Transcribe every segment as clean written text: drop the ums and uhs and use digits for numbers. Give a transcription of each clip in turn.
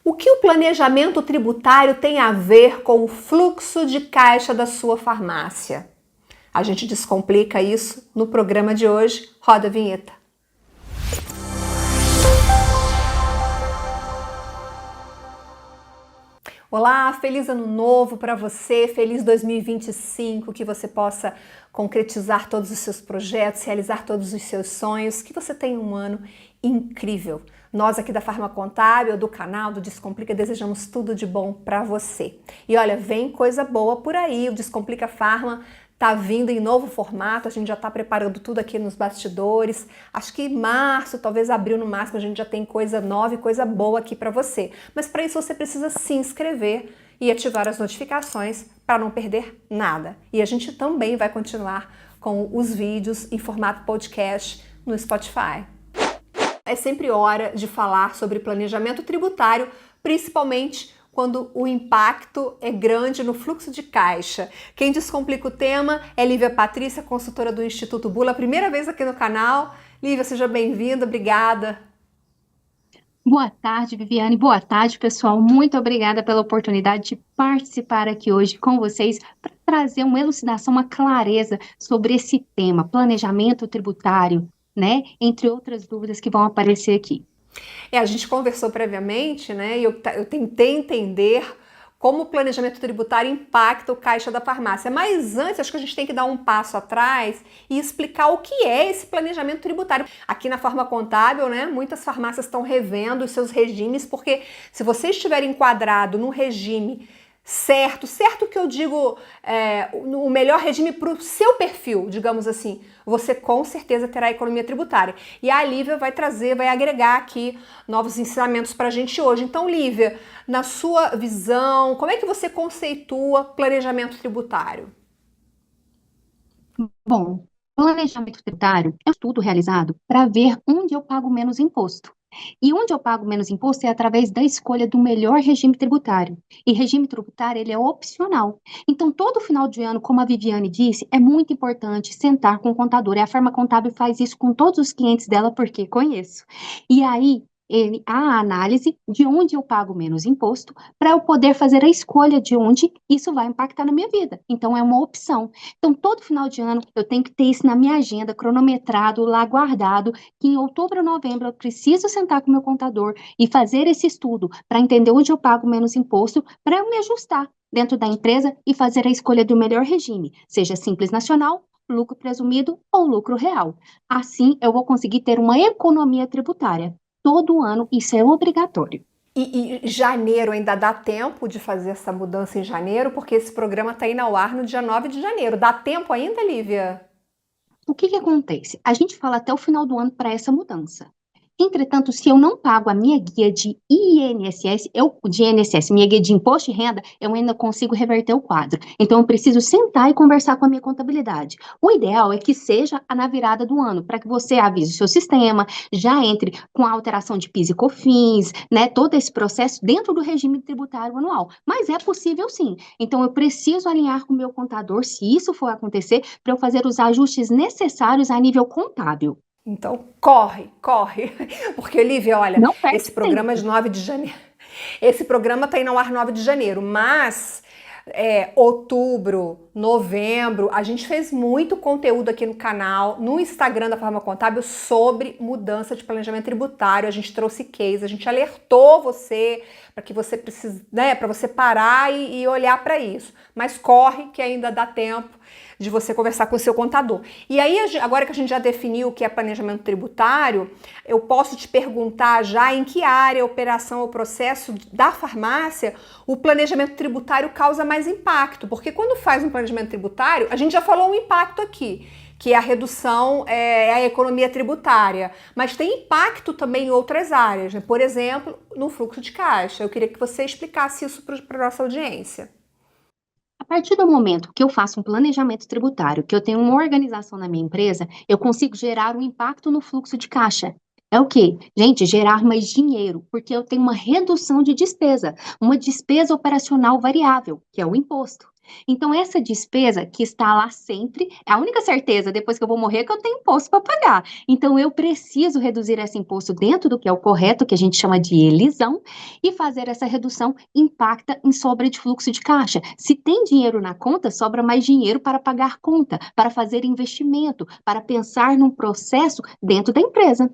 O que o planejamento tributário tem a ver com o fluxo de caixa da sua farmácia? A gente descomplica isso no programa de hoje. Roda a vinheta. Olá, feliz ano novo para você, feliz 2025, que você possa concretizar todos os seus projetos, realizar todos os seus sonhos, que você tenha um ano incrível. Nós aqui da Farma Contábil, do canal do Descomplica, desejamos tudo de bom para você. E olha, vem coisa boa por aí, o Descomplica Farma tá vindo em novo formato, a gente já está preparando tudo aqui nos bastidores. Acho que março, talvez abril no máximo, a gente já tem coisa nova e coisa boa aqui para você. Mas para isso você precisa se inscrever e ativar as notificações para não perder nada. E a gente também vai continuar com os vídeos em formato podcast no Spotify. É sempre hora de falar sobre planejamento tributário, principalmente quando o impacto é grande no fluxo de caixa. Quem descomplica o tema é Lívia Patrícia, consultora do Instituto Bula, primeira vez aqui no canal. Lívia, seja bem-vinda, obrigada. Boa tarde, Viviane. Boa tarde, pessoal. Muito obrigada pela oportunidade de participar aqui hoje com vocês para trazer uma elucidação, uma clareza sobre esse tema, planejamento tributário, né? Entre outras dúvidas que vão aparecer aqui. A gente conversou previamente, né? E eu tentei entender como o planejamento tributário impacta o caixa da farmácia. Mas antes, acho que a gente tem que dar um passo atrás e explicar o que é esse planejamento tributário. Aqui na Farma Contábil, né, muitas farmácias estão revendo os seus regimes, porque se você estiver enquadrado no regime certo que eu digo o melhor regime para o seu perfil, digamos assim, você com certeza terá economia tributária. E a Lívia vai agregar aqui novos ensinamentos para a gente hoje. Então, Lívia, na sua visão, como é que você conceitua planejamento tributário? Bom, planejamento tributário é um estudo realizado para ver onde eu pago menos imposto. E onde eu pago menos imposto é através da escolha do melhor regime tributário. E regime tributário, ele é opcional. Então, todo final de ano, como a Viviane disse, é muito importante sentar com o contador. E a Farma Contábil faz isso com todos os clientes dela, porque conheço. E aí, a análise de onde eu pago menos imposto para eu poder fazer a escolha de onde isso vai impactar na minha vida. Então, é uma opção. Então, todo final de ano, eu tenho que ter isso na minha agenda, cronometrado, lá guardado, que em outubro ou novembro eu preciso sentar com o meu contador e fazer esse estudo para entender onde eu pago menos imposto, para eu me ajustar dentro da empresa e fazer a escolha do melhor regime, seja Simples Nacional, lucro presumido ou lucro real. Assim, eu vou conseguir ter uma economia tributária. Todo ano, isso é obrigatório. E janeiro ainda dá tempo de fazer essa mudança em janeiro, porque esse programa está indo ao ar no dia 9 de janeiro. Dá tempo ainda, Lívia? O que acontece? A gente fala até o final do ano para essa mudança. Entretanto, se eu não pago a minha guia de INSS, minha guia de imposto de renda, eu ainda consigo reverter o quadro. Então, eu preciso sentar e conversar com a minha contabilidade. O ideal é que seja na virada do ano, para que você avise o seu sistema, já entre com a alteração de PIS e COFINS, né, todo esse processo dentro do regime tributário anual. Mas é possível sim. Então, eu preciso alinhar com o meu contador, se isso for acontecer, para eu fazer os ajustes necessários a nível contábil. Então, corre. Porque, Lívia, olha, Não perde esse programa é de 9 de janeiro. Esse programa está indo ao ar 9 de janeiro, mas outubro, novembro, a gente fez muito conteúdo aqui no canal, no Instagram da Farma Contábil, sobre mudança de planejamento tributário. A gente trouxe case, a gente alertou você para que você precise, né, para você parar e olhar para isso. Mas corre que ainda dá tempo de você conversar com o seu contador. E aí, agora que a gente já definiu o que é planejamento tributário, eu posso te perguntar já em que área, operação ou processo da farmácia o planejamento tributário causa mais impacto. Porque quando faz um planejamento tributário, a gente já falou um impacto aqui, que é a redução, a economia tributária. Mas tem impacto também em outras áreas, né? Por exemplo, no fluxo de caixa. Eu queria que você explicasse isso para a nossa audiência. A partir do momento que eu faço um planejamento tributário, que eu tenho uma organização na minha empresa, eu consigo gerar um impacto no fluxo de caixa. É o quê? Gente, gerar mais dinheiro, porque eu tenho uma redução de despesa, uma despesa operacional variável, que é o imposto. Então, essa despesa que está lá sempre, a única certeza depois que eu vou morrer é que eu tenho imposto para pagar. Então, eu preciso reduzir esse imposto dentro do que é o correto, que a gente chama de elisão, e fazer essa redução impacta em sobra de fluxo de caixa. Se tem dinheiro na conta, sobra mais dinheiro para pagar conta, para fazer investimento, para pensar num processo dentro da empresa.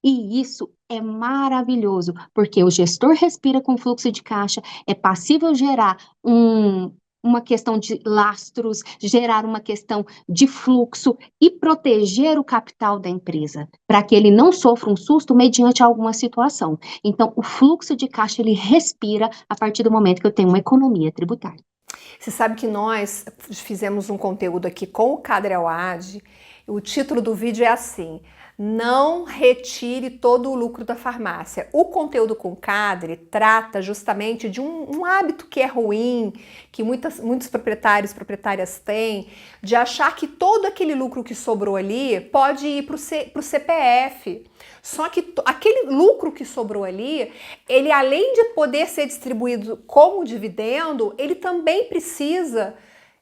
E isso é maravilhoso, porque o gestor respira com fluxo de caixa, é passível gerar uma questão de lastros, gerar uma questão de fluxo e proteger o capital da empresa, para que ele não sofra um susto mediante alguma situação. Então, o fluxo de caixa, ele respira a partir do momento que eu tenho uma economia tributária. Você sabe que nós fizemos um conteúdo aqui com o Cadre Awad. O título do vídeo é assim: não retire todo o lucro da farmácia. O conteúdo com Cadre trata justamente de um hábito que é ruim, que muitos proprietários e proprietárias têm, de achar que todo aquele lucro que sobrou ali pode ir para o CPF. Só que aquele lucro que sobrou ali, ele além de poder ser distribuído como dividendo, ele também precisa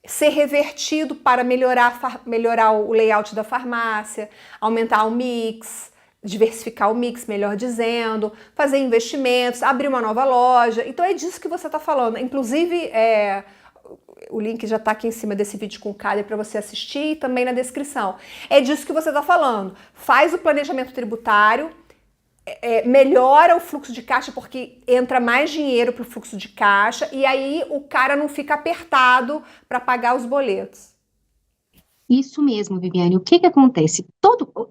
ser revertido para melhorar o layout da farmácia, aumentar o mix, diversificar o mix, melhor dizendo, fazer investimentos, abrir uma nova loja. Então é disso que você está falando. Inclusive, o link já está aqui em cima desse vídeo com o Cadre para você assistir e também na descrição. É disso que você está falando. Faz o planejamento tributário, melhora o fluxo de caixa porque entra mais dinheiro para o fluxo de caixa e aí o cara não fica apertado para pagar os boletos. Isso mesmo, Viviane. O que que acontece?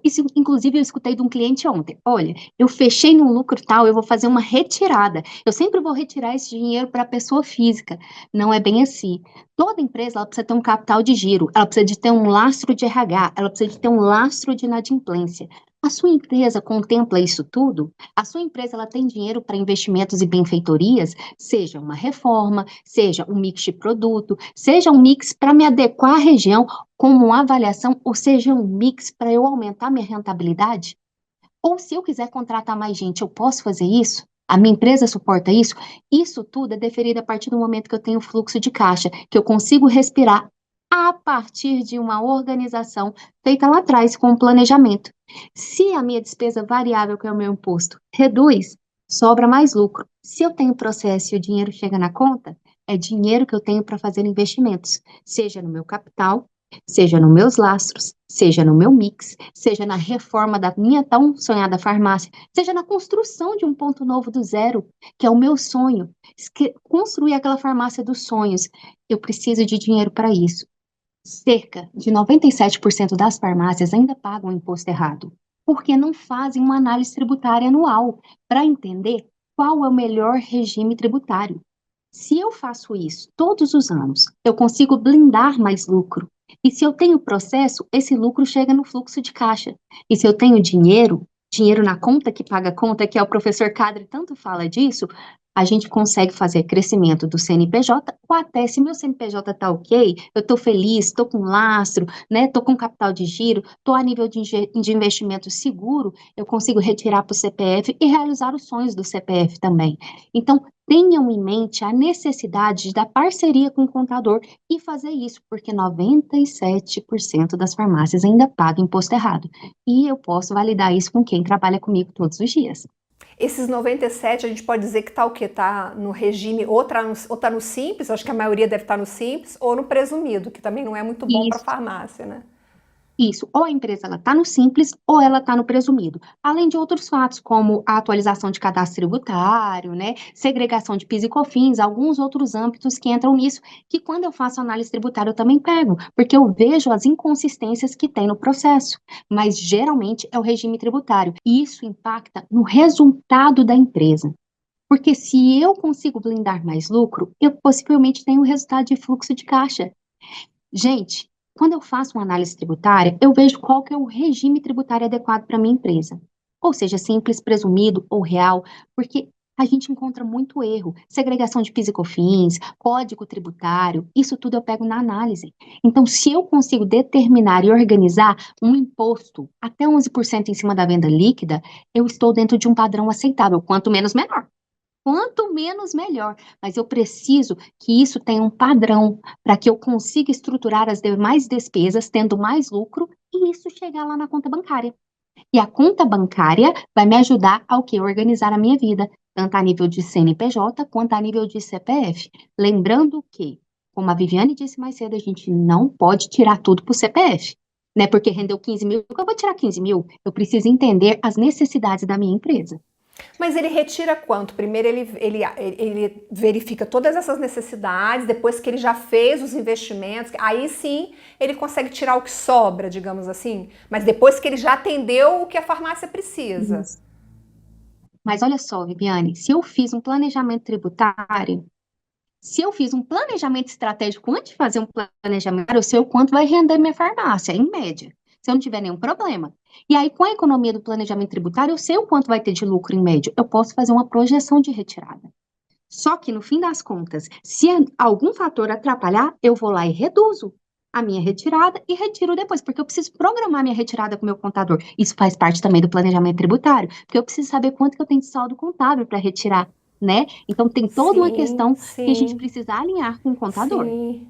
Isso, inclusive, eu escutei de um cliente ontem. Olha, eu fechei num lucro tal, eu vou fazer uma retirada. Eu sempre vou retirar esse dinheiro para a pessoa física. Não é bem assim. Toda empresa, ela precisa ter um capital de giro, ela precisa de ter um lastro de RH, ela precisa de ter um lastro de inadimplência. A sua empresa contempla isso tudo? A sua empresa, ela tem dinheiro para investimentos e benfeitorias? Seja uma reforma, seja um mix de produto, seja um mix para me adequar à região, como uma avaliação, ou seja, um mix para eu aumentar minha rentabilidade? Ou se eu quiser contratar mais gente, eu posso fazer isso? A minha empresa suporta isso? Isso tudo é deferido a partir do momento que eu tenho fluxo de caixa, que eu consigo respirar a partir de uma organização feita lá atrás com o planejamento. Se a minha despesa variável, que é o meu imposto, reduz, sobra mais lucro. Se eu tenho processo e o dinheiro chega na conta, é dinheiro que eu tenho para fazer investimentos, seja no meu capital, seja nos meus lastros, seja no meu mix, seja na reforma da minha tão sonhada farmácia, seja na construção de um ponto novo do zero, que é o meu sonho, construir aquela farmácia dos sonhos. Eu preciso de dinheiro para isso. Cerca de 97% das farmácias ainda pagam o imposto errado, porque não fazem uma análise tributária anual para entender qual é o melhor regime tributário. Se eu faço isso todos os anos, eu consigo blindar mais lucro. E se eu tenho processo, esse lucro chega no fluxo de caixa. E se eu tenho dinheiro, dinheiro na conta que paga a conta, que é o professor Cadre tanto fala disso, a gente consegue fazer crescimento do CNPJ ou até se meu CNPJ está ok, eu estou feliz, estou com lastro, né, estou com capital de giro, estou a nível de investimento seguro, eu consigo retirar para o CPF e realizar os sonhos do CPF também. Então, tenham em mente a necessidade da parceria com o contador e fazer isso, porque 97% das farmácias ainda pagam imposto errado. E eu posso validar isso com quem trabalha comigo todos os dias. Esses 97, a gente pode dizer que tá o quê? Tá no regime, ou tá no Simples, acho que a maioria deve estar no Simples, ou no presumido, que também não é muito bom para farmácia, né? Isso, ou a empresa está no simples ou ela está no presumido. Além de outros fatos, como a atualização de cadastro tributário, né, segregação de PIS e COFINS, alguns outros âmbitos que entram nisso, que quando eu faço análise tributária eu também pego, porque eu vejo as inconsistências que tem no processo. Mas geralmente é o regime tributário, e isso impacta no resultado da empresa. Porque se eu consigo blindar mais lucro, eu possivelmente tenho um resultado de fluxo de caixa. Gente, quando eu faço uma análise tributária, eu vejo qual que é o regime tributário adequado para minha empresa. Ou seja, simples, presumido ou real, porque a gente encontra muito erro. Segregação de PIS e COFINS, código tributário, isso tudo eu pego na análise. Então, se eu consigo determinar e organizar um imposto até 11% em cima da venda líquida, eu estou dentro de um padrão aceitável, quanto menos menor. Quanto menos, melhor. Mas eu preciso que isso tenha um padrão para que eu consiga estruturar as demais despesas, tendo mais lucro, e isso chegar lá na conta bancária. E a conta bancária vai me ajudar ao que? Organizar a minha vida, tanto a nível de CNPJ quanto a nível de CPF. Lembrando que, como a Viviane disse mais cedo, a gente não pode tirar tudo para o CPF. Né? Porque rendeu 15 mil, eu vou tirar 15 mil. Eu preciso entender as necessidades da minha empresa. Mas ele retira quanto? Primeiro ele verifica todas essas necessidades, depois que ele já fez os investimentos, aí sim ele consegue tirar o que sobra, digamos assim. Mas depois que ele já atendeu o que a farmácia precisa. Isso. Mas olha só, Viviane, se eu fiz um planejamento tributário, se eu fiz um planejamento estratégico antes de fazer um planejamento, eu sei o quanto vai render minha farmácia, em média, se eu não tiver nenhum problema. E aí, com a economia do planejamento tributário, eu sei o quanto vai ter de lucro em média. Eu posso fazer uma projeção de retirada. Só que, no fim das contas, se algum fator atrapalhar, eu vou lá e reduzo a minha retirada e retiro depois, porque eu preciso programar minha retirada com o meu contador. Isso faz parte também do planejamento tributário, porque eu preciso saber quanto que eu tenho de saldo contábil para retirar, né? Então, tem toda uma Sim, questão que a gente sim, precisa alinhar com o contador. sim.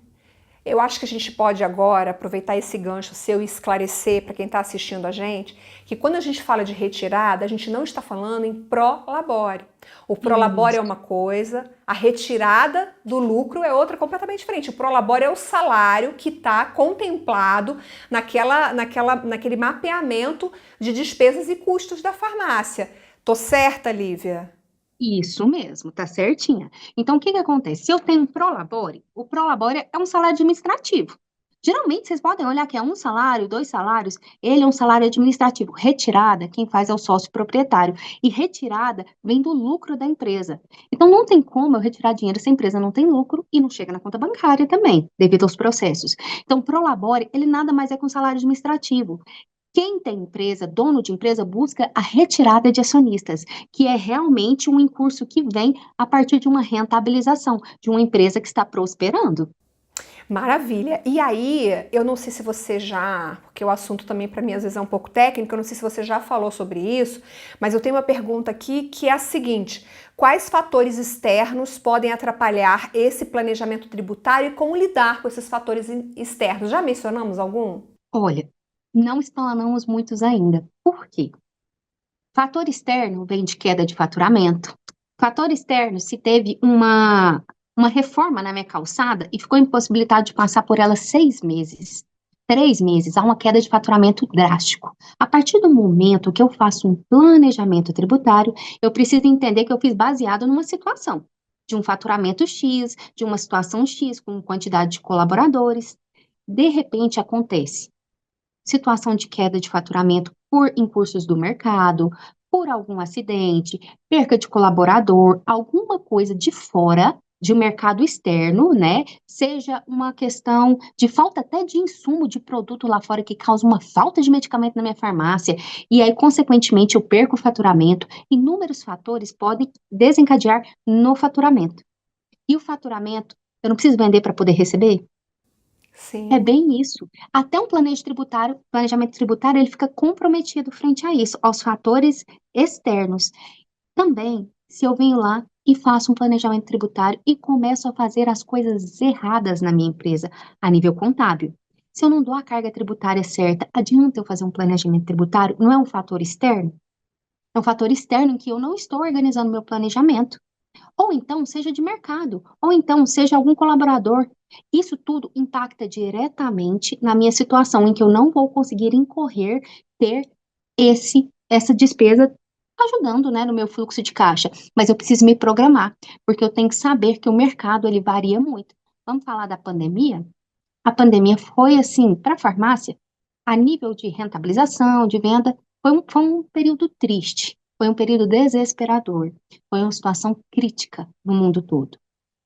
Eu acho que a gente pode agora aproveitar esse gancho seu e esclarecer para quem está assistindo a gente que quando a gente fala de retirada, a gente não está falando em prolabore. O prolabore é Isso, uma coisa, a retirada do lucro é outra completamente diferente. O prolabore é o salário que está contemplado naquele mapeamento de despesas e custos da farmácia. Tô certa, Lívia? isso mesmo, tá certinha. Então, o que que acontece? Se eu tenho um prolabore, o prolabore é um salário administrativo. Geralmente, vocês podem olhar que é um salário, dois salários, ele é um salário administrativo. Retirada, quem faz é o sócio proprietário. E retirada vem do lucro da empresa. Então, não tem como eu retirar dinheiro se a empresa não tem lucro e não chega na conta bancária também, devido aos processos. Então, prolabore, ele nada mais é que um salário administrativo. Quem tem empresa, dono de empresa, busca a retirada de acionistas, que é realmente um recurso que vem a partir de uma rentabilização de uma empresa que está prosperando. Maravilha. E aí, eu não sei se você já, porque o assunto também para mim às vezes é um pouco técnico, eu não sei se você já falou sobre isso, mas eu tenho uma pergunta aqui que é a seguinte: quais fatores externos podem atrapalhar esse planejamento tributário e como lidar com esses fatores externos? Já mencionamos algum? Olha, não explanamos muitos ainda. Por quê? Fator externo vem de queda de faturamento. Fator externo, se teve uma reforma na minha calçada e ficou impossibilitado de passar por ela 6 meses. 3 meses, há uma queda de faturamento drástico. A partir do momento que eu faço um planejamento tributário, eu preciso entender que eu fiz baseado numa situação, de um faturamento X, de uma situação X, com quantidade de colaboradores. De repente acontece situação de queda de faturamento por impulsos do mercado, por algum acidente, perca de colaborador, alguma coisa de fora de um mercado externo, né? Seja uma questão de falta até de insumo de produto lá fora que causa uma falta de medicamento na minha farmácia, e aí, consequentemente, eu perco o faturamento. Inúmeros fatores podem desencadear no faturamento. E o faturamento, eu não preciso vender para poder receber? É Sim. bem isso. Até um planejamento tributário, ele fica comprometido frente a isso, aos fatores externos. Também, se eu venho lá e faço um planejamento tributário e começo a fazer as coisas erradas na minha empresa, a nível contábil. Se eu não dou a carga tributária certa, adianta eu fazer um planejamento tributário? Não é um fator externo? É um fator externo em que eu não estou organizando meu planejamento. Ou então seja de mercado, ou então seja algum colaborador. Isso tudo impacta diretamente na minha situação, em que eu não vou conseguir incorrer, ter essa despesa ajudando, né, no meu fluxo de caixa. Mas eu preciso me programar, porque eu tenho que saber que o mercado ele varia muito. Vamos falar da pandemia? A pandemia foi assim, para a farmácia, a nível de rentabilização, de venda, foi um período triste, foi um período desesperador, foi uma situação crítica no mundo todo.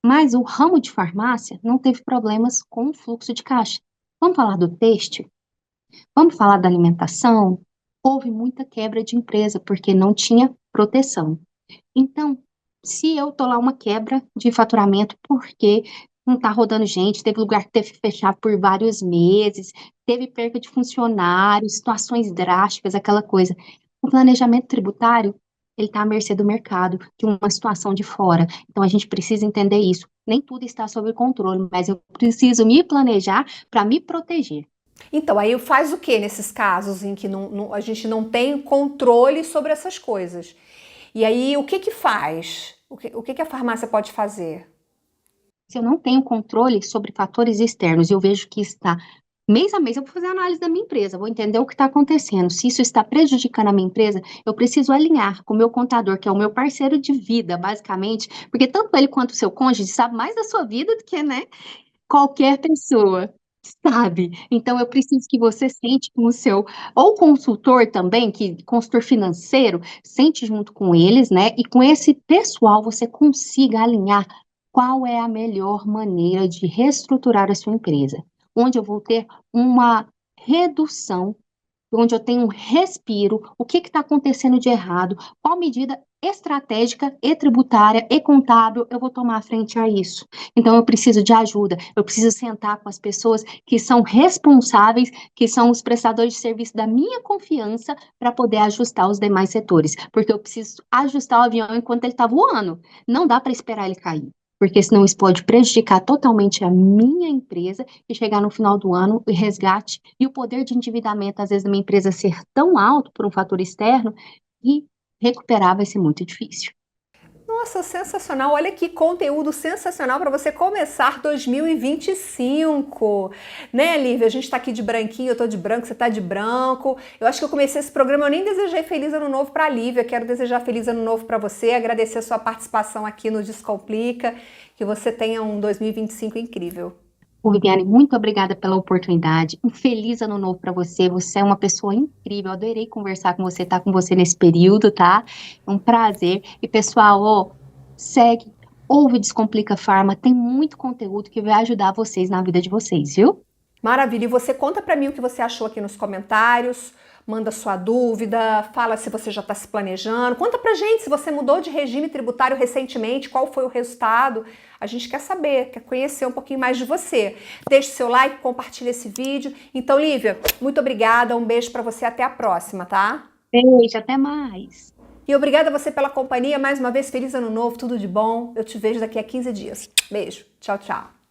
Mas o ramo de farmácia não teve problemas com o fluxo de caixa. Vamos falar do têxtil? Vamos falar da alimentação? Houve muita quebra de empresa porque não tinha proteção. Então, se eu tô lá uma quebra de faturamento porque não tá rodando gente, teve lugar que teve que fechar por vários meses, teve perca de funcionários, situações drásticas, aquela coisa. O planejamento tributário, ele está à mercê do mercado, de uma situação de fora. Então, a gente precisa entender isso. Nem tudo está sob controle, mas eu preciso me planejar para me proteger. Então, aí faz o que nesses casos em que a gente não tem controle sobre essas coisas? E aí, o que que faz? O que a farmácia pode fazer? Se eu não tenho controle sobre fatores externos, eu vejo que está mês a mês, eu vou fazer a análise da minha empresa, vou entender o que está acontecendo. Se isso está prejudicando a minha empresa, eu preciso alinhar com o meu contador, que é o meu parceiro de vida, basicamente, porque tanto ele quanto o seu cônjuge sabe mais da sua vida do que, né, qualquer pessoa. Sabe? Então eu preciso que você sente com o seu, ou consultor também, que consultor financeiro, sente junto com eles, né? E com esse pessoal você consiga alinhar qual é a melhor maneira de reestruturar a sua empresa, onde eu vou ter uma redução, onde eu tenho um respiro, o que está acontecendo de errado, qual medida estratégica e tributária e contábil eu vou tomar frente a isso. Então, eu preciso de ajuda, eu preciso sentar com as pessoas que são responsáveis, que são os prestadores de serviço da minha confiança para poder ajustar os demais setores, porque eu preciso ajustar o avião enquanto ele está voando, não dá para esperar ele cair. Porque senão isso pode prejudicar totalmente a minha empresa e chegar no final do ano e resgate e o poder de endividamento, às vezes, da minha empresa ser tão alto por um fator externo e recuperar vai ser muito difícil. Nossa, sensacional! Olha que conteúdo sensacional para você começar 2025, né, Lívia? A gente tá aqui de branquinho, eu tô de branco, você tá de branco. Eu acho que eu comecei esse programa, eu nem desejei feliz ano novo para a Lívia, quero desejar feliz ano novo para você, agradecer a sua participação aqui no Descomplica, que você tenha um 2025 incrível. Viviane, muito obrigada pela oportunidade. Um feliz ano novo para você. Você é uma pessoa incrível. Adorei conversar com você, estar com você nesse período, tá? É um prazer. E pessoal, ó, segue, ouve o Descomplica Farma. Tem muito conteúdo que vai ajudar vocês na vida de vocês, viu? Maravilha! E você conta para mim o que você achou aqui nos comentários, manda sua dúvida, fala se você já está se planejando, conta pra gente se você mudou de regime tributário recentemente, qual foi o resultado. A gente quer saber, quer conhecer um pouquinho mais de você. Deixe seu like, compartilhe esse vídeo. Então, Lívia, muito obrigada, um beijo para você, até a próxima, tá? Beijo, até mais. E obrigada a você pela companhia, mais uma vez, feliz ano novo, tudo de bom. Eu te vejo daqui a 15 dias. Beijo, tchau, tchau.